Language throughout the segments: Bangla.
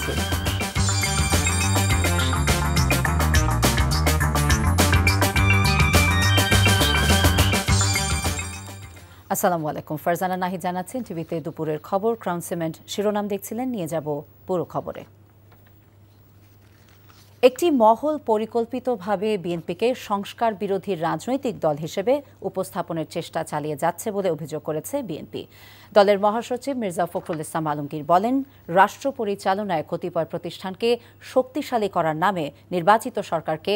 জানাচ্ছি। আসসালামু আলাইকুম, ফারজানা নাহিদ জানাচ্ছেন টিভিতে দুপুরের খবর। ক্রাউন সিমেন্ট শিরোনাম দেখছিলেন, নিয়ে যাব পুরো খবরে। একটি মহল পরিকল্পিতভাবে বিএনপিকে সংস্কার বিরোধী রাজনৈতিক দল হিসেবে উপস্থাপনের চেষ্টা চালিয়ে যাচ্ছে বলে অভিযোগ করেছে বিএনপি। দলের মহাসচিব মির্জা ফখরুল ইসলাম আলমগীর বলেন, রাষ্ট্র পরিচালনায় কতিপয় প্রতিষ্ঠানকে শক্তিশালী করার নামে নির্বাচিত সরকারকে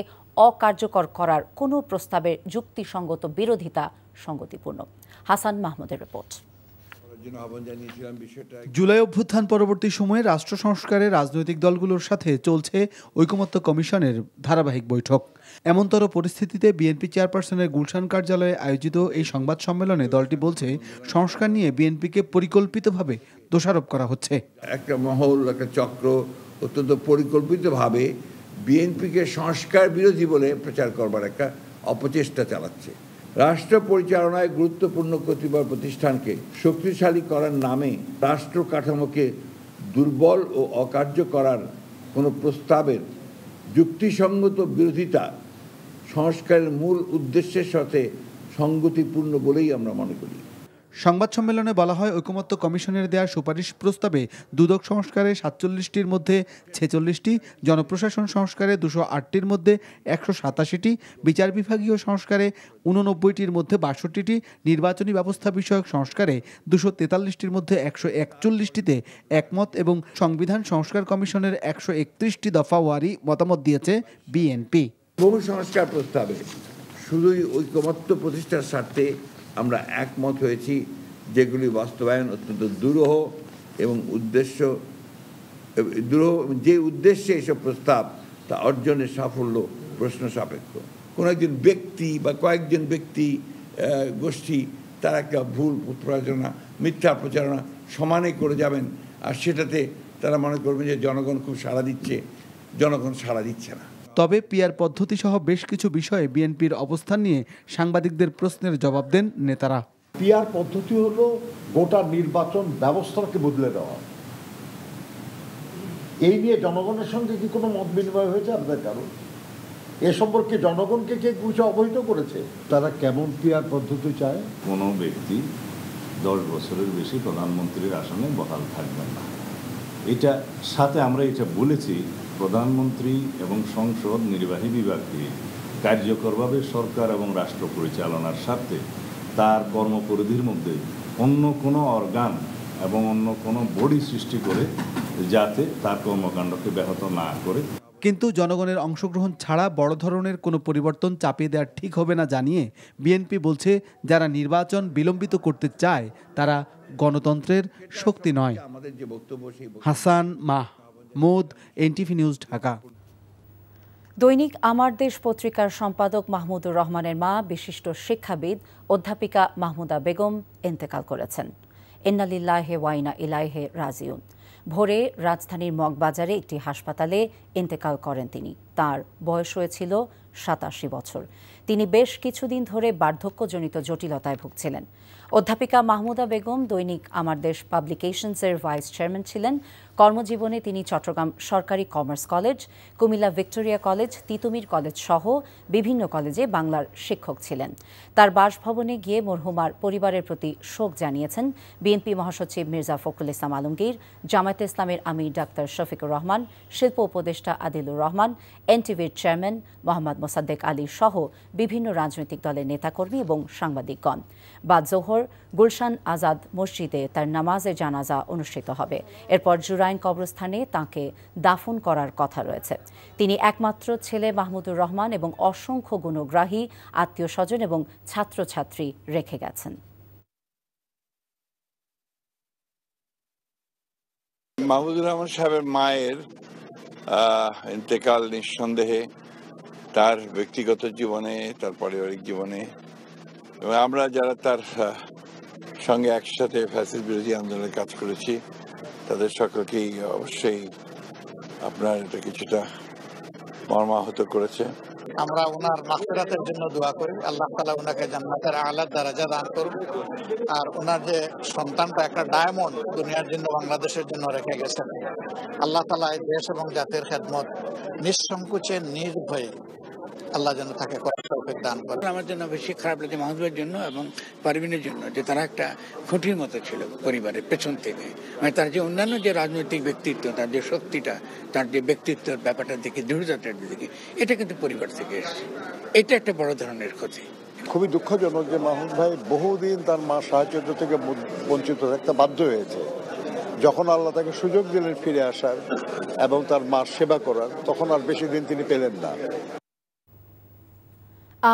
অকার্যকর করার কোনো প্রস্তাবের যুক্তিসঙ্গত বিরোধিতা সঙ্গতিপূর্ণ। হাসান মাহমুদের রিপোর্ট। জুলাই অভ্যুত্থান পরবর্তী সময়ে রাষ্ট্র সংস্কারে রাজনৈতিক দলগুলোর সাথে চলছে ঐকমত্য কমিশনের ধারাবাহিক বৈঠক। এমনতর পরিস্থিতিতে বিএনপি চেয়ারপারসনের গুলশান কার্যালয়ে আয়োজিত এই সংবাদ সম্মেলনে দলটি বলছে, সংস্কার নিয়ে বিএনপিকে পরিকল্পিতভাবে দোষারোপ করা হচ্ছে। একটা মহল, একটা চক্র অত্যন্ত পরিকল্পিতভাবে বিএনপিকে সংস্কার বিরোধী বলে প্রচার করবার একটা অপচেষ্টা চালাচ্ছে। রাষ্ট্র পরিচালনায় গুরুত্বপূর্ণ কতিপয় প্রতিষ্ঠানকে শক্তিশালী করার নামে রাষ্ট্র কাঠামোকে দুর্বল ও অকার্য করার কোনো প্রস্তাবের যুক্তিসঙ্গত বিরোধিতা সংস্কারের মূল উদ্দেশ্যের সাথে সঙ্গতিপূর্ণ বলেই আমরা মনে করি। সংবাদ সম্মেলনে বলা হয়, ঐকমত্য কমিশনের দেওয়া সুপারিশ প্রস্তাবে দুদক সংস্কারে 47টির মধ্যে 46টি, জনপ্রশাসন সংস্কারে 208টির মধ্যে 187টি, বিচার বিভাগীয় সংস্কারে 89টির মধ্যে 62টি, নির্বাচনী ব্যবস্থা বিষয়ক সংস্কারে 243টির মধ্যে 141টিতে একমত এবং সংবিধান সংস্কার কমিশনের 131টি দফা ওয়ারি মতামত দিয়েছে বিএনপি। বহু সংস্কার প্রস্তাবে শুধুই ঐকমত্য প্রতিষ্ঠার স্বার্থে আমরা একমত হয়েছি, যেগুলি বাস্তবায়ন অত্যন্ত দুরূহ এবং যে উদ্দেশ্যে এসব প্রস্তাব তা অর্জনের সাফল্য প্রশ্ন সাপেক্ষ। কোনো একজন ব্যক্তি বা কয়েকজন ব্যক্তি গোষ্ঠী তারা একটা ভুল প্রচারণা, মিথ্যা প্রচারণা সমানে করে যাবেন, আর সেটাতে তারা মনে করবেন যে জনগণ খুব সাড়া দিচ্ছে। জনগণ সাড়া দিচ্ছে না। তবে পিআর পদ্ধতি সহ বেশ কিছু বিষয়ে বিএনপির অবস্থান নিয়ে সাংবাদিকদের প্রশ্নের জবাব দেন নেতারা। পিআর পদ্ধতি হলো গোটা নির্বাচন ব্যবস্থাকে বদলে দেওয়া। এই নিয়ে জনগণের সঙ্গে কি কোনো মত বিনিময় হয়েছে আপনাদের কারণ? এ সম্পর্কে জনগণকে কে কিছু অবহিত করেছে? তারা কেমন পিআর পদ্ধতি চায়? কোনো ব্যক্তি 10 বছরের বেশি প্রধানমন্ত্রীর আসনে বহাল থাকবেন না। এটা সাথে আমরা এটা বলেছি, প্রধানমন্ত্রী এবং সংসদ নির্বাহী বিভাগকে কার্যকরভাবে সরকার এবং রাষ্ট্র পরিচালনার স্বার্থে তার কর্মপরিধির মধ্যে অন্য কোনো অর্গান এবং অন্য কোনো বডি সৃষ্টি করে যাতে তার কর্মকাণ্ডকে ব্যাহত না করে। কিন্তু জনগণের অংশগ্রহণ ছাড়া বড় ধরনের কোনো পরিবর্তন চাপিয়ে দেওয়া ঠিক হবে না জানিয়ে বিএনপি বলছে, যারা নির্বাচন বিলম্বিত করতে চায় তারা গণতন্ত্রের শক্তি নয়। Hasan Mahmud, NTV news, Dhaka. দৈনিক আমার দেশ পত্রিকার সম্পাদক মাহমুদুর রহমানের মা বিশিষ্ট শিক্ষাবিদ অধ্যাপিকা মাহমুদা বেগম ইন্তেকাল করেছেন। ইন্না লিল্লাহি ওয়া ইন্না ইলাইহি রাজিউন। ভোরে রাজধানীর মগবাজারে একটি হাসপাতালে ইন্তেকাল করেন তিনি। তার বয়স হয়েছিল 87 বছর। তিনি বেশ কিছুদিন ধরে বার্ধক্যজনিত জটিলতায় ভুগছিলেন। অধ্যাপিকা মাহমুদা বেগম দৈনিক আমার দেশ পাবলিকেশনসের ভাইস চেয়ারম্যান ছিলেন। কর্মজীবনে তিনি চট্টগ্রাম সরকারি commerce college, Comilla Victoria college, Titumir college সহ বিভিন্ন কলেজে বাংলার শিক্ষক ছিলেন। তার বাসভবনে গিয়ে মরহুমার পরিবারের প্রতি শোক জানিয়েছেন বিএনপি মহাসচিব মির্জা ফখরুল ইসলাম আলমগীর, জামায়াতে ইসলামের আমির ডাক্তার শফিকুর রহমান, শিল্প উপদেষ্টা আদিলুর রহমান, এনটিভির চেয়ারম্যান মোহাম্মদ মোসাদ্দেক আলী সহ বিভিন্ন রাজনৈতিক দলের নেতাকর্মী এবং সাংবাদিকগণ। বাদ জোহর গুলশান আজাদ মসজিদে তার নামাজে জানাজা অনুষ্ঠিত হবে। এরপর জুরাইন কবরস্থানে তাঁকে দাফন করার কথা রয়েছে। তিনি একমাত্র ছেলে মাহমুদুর রহমান এবং অসংখ্য গুণগ্রাহী আত্মীয় স্বজন এবং ছাত্রছাত্রী রেখে গেছেন। মাহমুদুর রহমান সাহেবের মায়ের ইন্তেকাল নিঃসন্দেহে তার ব্যক্তিগত জীবনে, তার পারিবারিক জীবনে এবং আমরা যারা তার সঙ্গে একসাথে ফ্যাসিস্ট বিরোধী আন্দোলনে কাজ করেছি তাদের সকলকেই অবশ্যই আপনার এটা কিছুটা মর্মাহত করেছে। আমরা ওনার মাগফিরাতের জন্য দোয়া করি, আল্লাহ তাআলা ওনাকে জান্নাতের আলা দরজা দান করুন। আর ওনার যে সন্তানটা একটা ডায়মন্ড দুনিয়ার জন্য, বাংলাদেশের জন্য রেখে গেছেন, আল্লাহ তাআলা এই দেশ এবং জাতির খেদমত নিঃসংকোচে নির্ভয়ে আল্লাহ যেন তাকে করার তৌফিক দান করেন। আমার জন্য বেশি খারাপ লাগে মাহবুবের জন্য এবং পারভিনের জন্য, যে তারা একটা খুঁটির মতো ছিল পরিবারের পেছন থেকে। মানে তার যে অন্যান্য যে রাজনৈতিক ব্যক্তিত্ব, তার যে শক্তিটা, তার যে ব্যক্তিত্বের ব্যাপারটা দেখে, দৃঢ়তার দিকে, এটা কিন্তু পরিবার থেকে এসেছে। এটা একটা বড় ধরনের ক্ষতি। খুবই দুঃখজনক যে মাহমুদ ভাই বহুদিন তার মা সাহায্য থেকে বঞ্চিত থাকতে বাধ্য হয়েছে। যখন আল্লাহ তাকে সুযোগ দিলেন ফিরে আসার এবং তার মার সেবা করার, তখন আর বেশি দিন তিনি পেলেন না।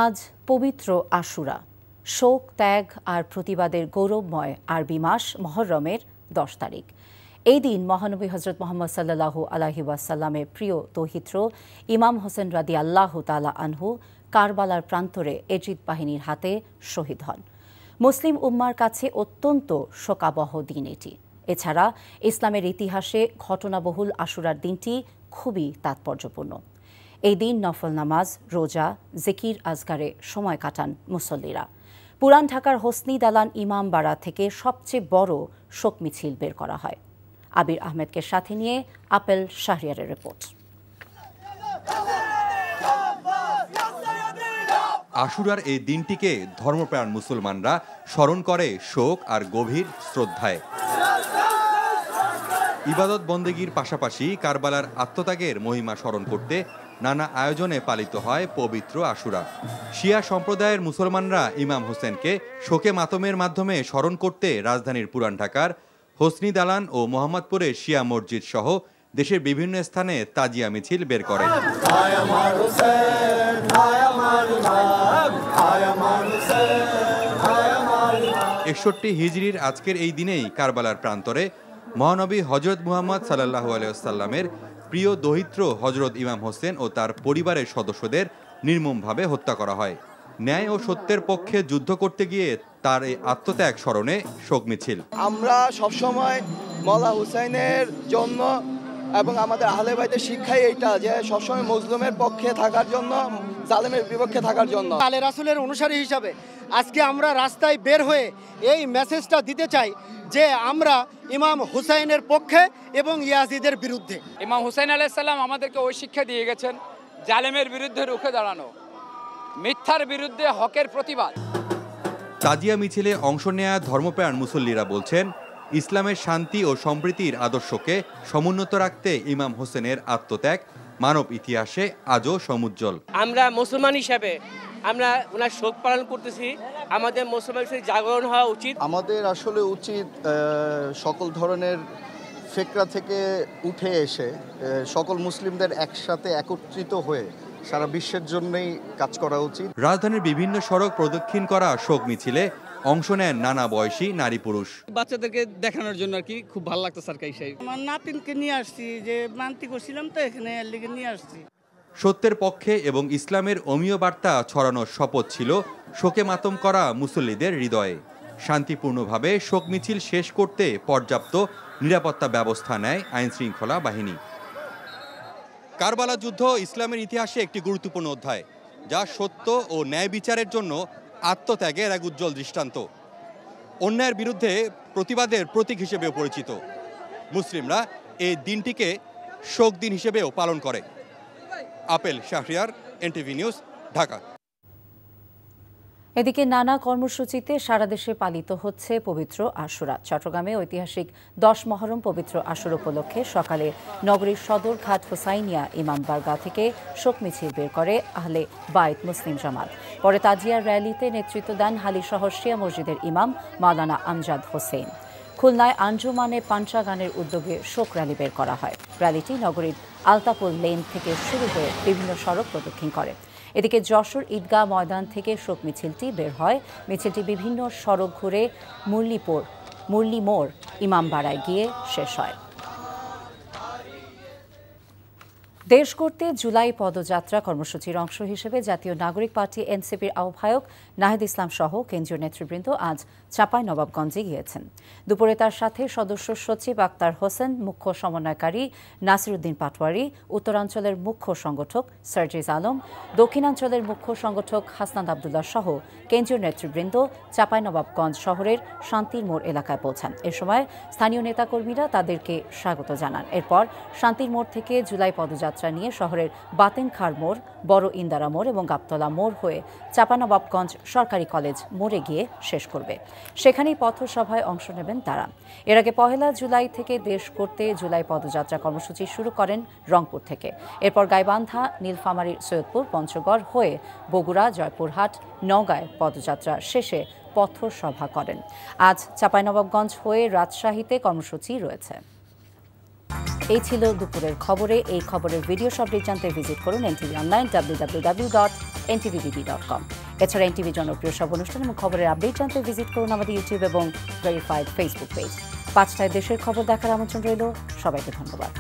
আজ পবিত্র আশুরা, শোক, ত্যাগ আর প্রতিবাদের গৌরবময় আরবি মাস মহররমের 10 তারিখ। এই দিন মহানবী হজরত মোহাম্মদ সাল্লাল্লাহু আলাইহি ওয়াসাল্লামের প্রিয় দৌহিত্র ইমাম হোসেন রাদিয়াল্লাহু তাআলা আনহু কারবালার প্রান্তরে এজিদ বাহিনীর হাতে শহীদ হন। মুসলিম উম্মার কাছে অত্যন্ত শোকাবহ দিন এটি। এছাড়া ইসলামের ইতিহাসে ঘটনাবহুল আশুরার দিনটি খুবই তাৎপর্যপূর্ণ। এই দিন নফল নামাজ, রোজা, জিকির আজগারে সময় কাটান মুসল্লিরা। পুরান ঢাকার হোসনি দালান ইমামবাড়া থেকে সবচেয়ে বড় শোক মিছিল বের করা হয়। আবির আহমেদকে সাথে নিয়ে আপেল শাহরিয়ারের রিপোর্ট। আশুরার এই দিনটিকে ধর্মপ্রাণ মুসলমানরা স্মরণ করে শোক আর গভীর শ্রদ্ধায়। ইবাদত বন্দেগীর পাশাপাশি কারবালার আত্মত্যাগের মহিমা স্মরণ করতে নানা আয়োজনে পালিত হয় পবিত্র আশুরা। শিয়া সম্প্রদায়ের মুসলমানরা ইমাম হোসেনকে শোকে মাতমের মাধ্যমে স্মরণ করতে রাজধানীর পুরান ঢাকার হোসনি দালান ও মোহাম্মদপুরের শিয়া মসজিদ সহ দেশের বিভিন্ন স্থানে তাজিয়া মিছিল বের করেন। 61 হিজরির আজকের এই দিনেই কারবালার প্রান্তরে মহানবী হজরত মুহাম্মদ সাল্লাল্লাহু আলাইহি ওয়াসাল্লামের প্রিয় দৌহিত্র হজরত ইমাম হোসেন ও তার পরিবারের সদস্যদের নির্মমভাবে হত্যা করা হয়। ন্যায় ও সত্যের পক্ষে যুদ্ধ করতে গিয়ে তার এই আত্মত্যাগ স্মরণে শোক মিছিল। আমরা সবসময় মওলা হুসাইনের জন্য এবং আমাদের আহলে বাইতের শিক্ষাই এইটা যে সবসময় মজলুমের পক্ষে থাকার জন্য, জালেমের বিপক্ষে থাকার জন্য। আলে রাসূলের অনুসারী হিসাবে আজকে আমরা রাস্তায় বের হয়ে এই মেসেজটা দিতে চাই যে আমরা ইমাম হুসাইনের পক্ষে এবং ইয়াজিদের বিরুদ্ধে। ইমাম হুসাইন আলাইহিস সালাম আমাদেরকে ওই শিক্ষা দিয়ে গেছেন, জালেমের বিরুদ্ধে রুখে দাঁড়ানো, মিথ্যার বিরুদ্ধে হকের প্রতিবাদ। তাজিয়া মিছিলে অংশ নেয়া ধর্মপ্রাণ মুসল্লিরা বলছেন, ইসলামের শান্তি ও সম্প্রীতির আদর্শকে সমুন্নত রাখতে ইমাম হোসেনের আত্মত্যাগ মানব ইতিহাসে আজও সমুজ্জ্বল। আমরা মুসলমান হিসাবে আমরা ওনার শোক পালন করতেছি। আমাদের মুসলমান হিসেবে জাগরণ হওয়া উচিত। আমাদের আসলে উচিত সকল ধরনের ফিকরা থেকে উঠে এসে সকল মুসলিমদের একসাথে একত্রিত হয়ে সারা বিশ্বের জন্যই কাজ করা উচিত। রাজধানীর বিভিন্ন সড়ক প্রদক্ষিণ করা শোক মিছিলে অংশ নেন নানা বয়সী নারী পুরুষ। বাচ্চাদেরকে দেখানোর জন্য আর কি খুব ভালো লাগতো স্যার। আমার নাতিনকে নিয়ে আসছি, যে মানতি করছিলাম তো এখানে লিগে নিয়ে আসছি। সত্যের পক্ষে এবং ইসলামের অমীয় বার্তা ছড়ানোর শপথ ছিল শোকে মাতম করা মুসল্লিদের হৃদয়ে। শান্তিপূর্ণভাবে শোক মিছিল শেষ করতে পর্যাপ্ত নিরাপত্তা ব্যবস্থা নেয় আইনশৃঙ্খলা বাহিনী। কারবালা যুদ্ধ ইসলামের ইতিহাসে একটি গুরুত্বপূর্ণ অধ্যায়, যা সত্য ও ন্যায় বিচারের জন্য আত্মত্যাগের এক উজ্জ্বল দৃষ্টান্ত। অন্যায়ের বিরুদ্ধে প্রতিবাদের প্রতীক হিসেবেও পরিচিত। মুসলিমরা এই দিনটিকে শোক দিন হিসেবেও পালন করে। Apple Shahriar, NTV news, Dhaka. এদিকে নানা কর্মসূচিতে সারা দেশে পালিত হচ্ছে পবিত্র আশুরা। চট্টগ্রামে ঐতিহাসিক 10 মহরম পবিত্র আশুরা উপলক্ষে সকালে নগরীর সদর ঘাট হোসাইনিয়া ইমামবাড়া থেকে শোক মিছিল বের করে আহলে বাইত মুসলিম জামাত। পরে তাজিয়ার র্যালিতে নেতৃত্ব দেন হালিশহর শিয়া মসজিদের ইমাম মাওলানা আমজাদ হোসেন। খুলনায় আঞ্জুমানে পাঞ্চা গানের উদ্যোগে শোক র্যালি বের করা হয়। র্যালিটি নগরীর আলতাপুর লেন থেকে শুরু হয়ে বিভিন্ন সড়ক প্রদক্ষিণ করে। এদিকে যশোর ঈদগাহ ময়দান থেকে শোক মিছিলটি বের হয়। মিছিলটি বিভিন্ন সড়ক ঘুরে মুরলী মোড় ইমামবাড়ায় গিয়ে শেষ হয়। দেশ করতে জুলাই পদযাত্রা কর্মসূচির অংশ হিসেবে জাতীয় নাগরিক পার্টি এনসিপির আহ্বায়ক নাহিদ ইসলাম সহ কেন্দ্রীয় নেতৃবৃন্দ আজ চাঁপাইনবাবগঞ্জে গিয়েছেন। দুপুরে তার সাথে সদস্য সচিব আক্তার হোসেন, মুখ্য সমন্বয়কারী নাসিরউদ্দিন পাটোয়ারি, উত্তরাঞ্চলের মুখ্য সংগঠক সার্জিস আলম, দক্ষিণাঞ্চলের মুখ্য সংগঠক হাসনাত আবদুল্লাহ সহ কেন্দ্রীয় নেতৃবৃন্দ চাঁপাইনবাবগঞ্জ শহরের শান্তির মোড় এলাকায় পৌঁছান। এ সময় স্থানীয় নেতাকর্মীরা তাদেরকে স্বাগত জানান। এরপর শান্তির মোড় থেকে জুলাই পদযাত্রা নিয়ে শহরের বাতেনখার মোড়, বড় ইন্দারা মোড় এবং গাবতলা মোড় হয়ে চাঁপাইনবাবগঞ্জ সরকারি কলেজ মোড়ে গিয়ে শেষ করবে। সেখানেই পথসভায় অংশ নেবেন তারা। এর আগে 1 জুলাই থেকে দেশ করতে জুলাই পদযাত্রা কর্মসূচি শুরু করেন রংপুর থেকে। এরপর গাইবান্ধা, নীলফামারীর সৈয়দপুর, পঞ্চগড় হয়ে বগুড়া, জয়পুরহাট, নওগাঁয় পদযাত্রা শেষে পথসভা করেন। আজ চাঁপাইনবাবগঞ্জ হয়ে রাজশাহীতে কর্মসূচি রয়েছে। এই ছিল দুপুরের খবরে। এই খবরের ভিডিও আপডেট জানতে ভিজিট করুন এনটিভি অনলাইন www.ntvbb.com। এছাড়া এনটিভি জনপ্রিয় সব অনুষ্ঠান এবং খবরের আপডেট জানতে ভিজিট করুন আমাদের ইউটিউব এবং ভেরিফাইড ফেসবুক পেজ। 5টায় দেশের খবর দেখার আমন্ত্রণ রইল। সবাইকে ধন্যবাদ।